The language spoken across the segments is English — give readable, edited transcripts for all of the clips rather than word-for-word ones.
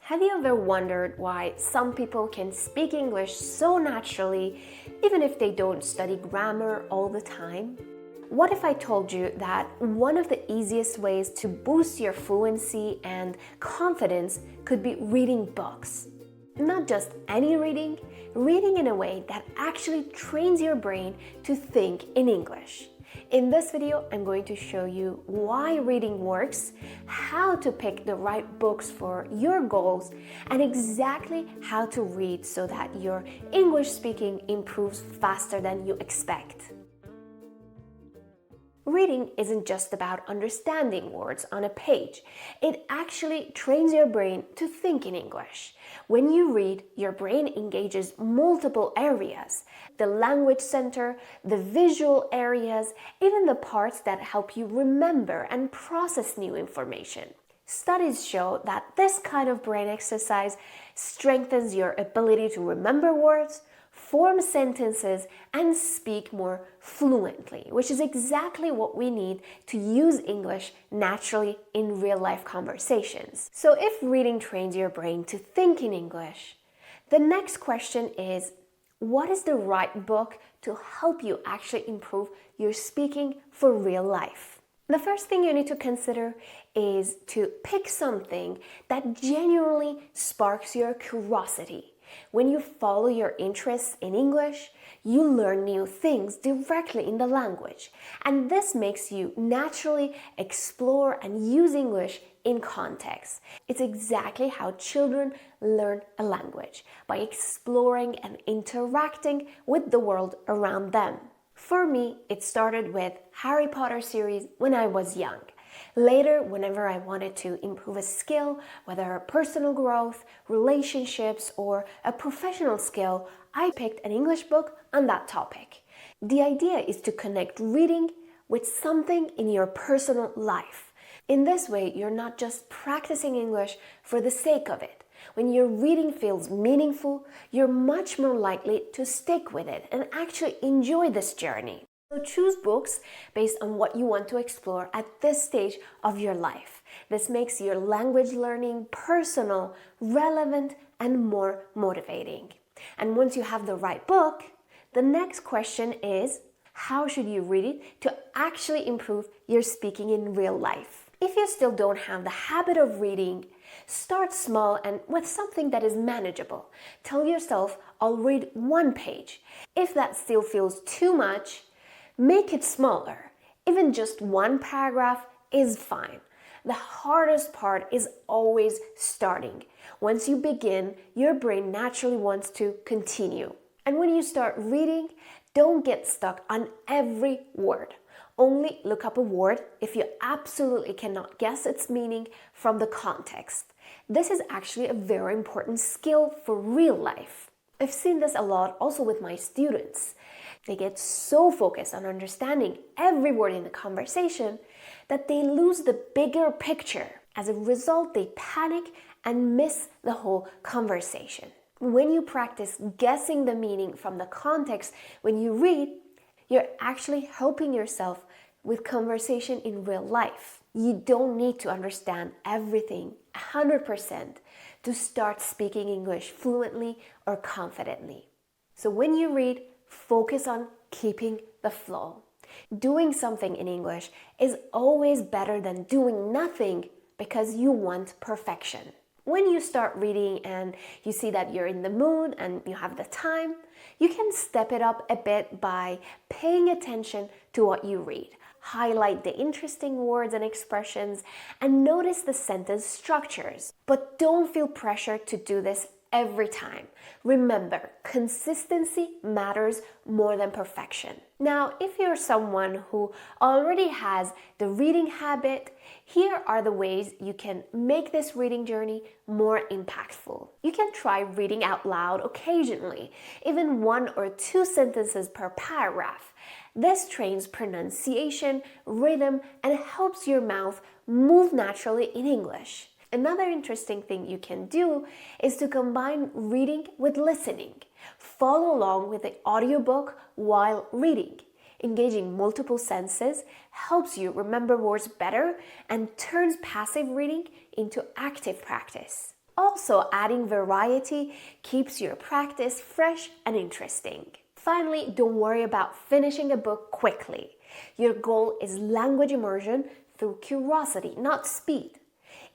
Have you ever wondered why some people can speak English so naturally even if they don't study grammar all the time? What if I told you that one of the easiest ways to boost your fluency and confidence could be reading books? Not just any reading, reading in a way that actually trains your brain to think in English. In this video, I'm going to show you why reading works, how to pick the right books for your goals, and exactly how to read so that your English speaking improves faster than you expect. Reading isn't just about understanding words on a page. It actually trains your brain to think in English. When you read, your brain engages multiple areas: the language center, the visual areas, even the parts that help you remember and process new information. Studies show that this kind of brain exercise strengthens your ability to remember words, form sentences, and speak more fluently, which is exactly what we need to use English naturally in real-life conversations. So if reading trains your brain to think in English, the next question is, what is the right book to help you actually improve your speaking for real life? The first thing you need to consider is to pick something that genuinely sparks your curiosity. When you follow your interests in English, you learn new things directly in the language, and this makes you naturally explore and use English in context. It's exactly how children learn a language, by exploring and interacting with the world around them. For me, it started with Harry Potter series when I was young. Later, whenever I wanted to improve a skill, whether personal growth, relationships, or a professional skill, I picked an English book on that topic. The idea is to connect reading with something in your personal life. In this way, you're not just practicing English for the sake of it. When your reading feels meaningful, you're much more likely to stick with it and actually enjoy this journey. So choose books based on what you want to explore at this stage of your life. This makes your language learning personal, relevant, and more motivating. And once you have the right book, the next question is, how should you read it to actually improve your speaking in real life? If you still don't have the habit of reading, start small and with something that is manageable. Tell yourself, I'll read one page. If that still feels too much, make it smaller. Even just one paragraph is fine. The hardest part is always starting. Once you begin, your brain naturally wants to continue. And when you start reading, don't get stuck on every word. Only look up a word if you absolutely cannot guess its meaning from the context. This is actually a very important skill for real life. I've seen this a lot also with my students. They get so focused on understanding every word in the conversation that they lose the bigger picture. As a result, they panic and miss the whole conversation. When you practice guessing the meaning from the context when you read, you're actually helping yourself with conversation in real life. You don't need to understand everything 100% to start speaking English fluently or confidently. So when you read, focus on keeping the flow. Doing something in English is always better than doing nothing because you want perfection. When you start reading and you see that you're in the mood and you have the time, you can step it up a bit by paying attention to what you read. Highlight the interesting words and expressions and notice the sentence structures. But don't feel pressure to do this every time. Remember, consistency matters more than perfection. Now, if you're someone who already has the reading habit, here are the ways you can make this reading journey more impactful. You can try reading out loud occasionally, even 1 or 2 sentences per paragraph. This trains pronunciation, rhythm, and helps your mouth move naturally in English. Another interesting thing you can do is to combine reading with listening. Follow along with the audiobook while reading. Engaging multiple senses helps you remember words better and turns passive reading into active practice. Also, adding variety keeps your practice fresh and interesting. Finally, don't worry about finishing a book quickly. Your goal is language immersion through curiosity, not speed.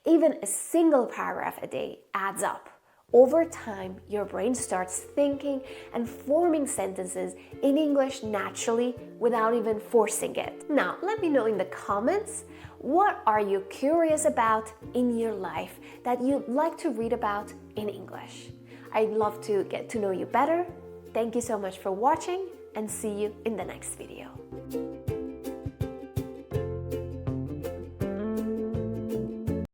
Even a single paragraph a day adds up. Over time, your brain starts thinking and forming sentences in English naturally without even forcing it. Now, let me know in the comments, what are you curious about in your life that you'd like to read about in English? I'd love to get to know you better. Thank you so much for watching, and see you in the next video.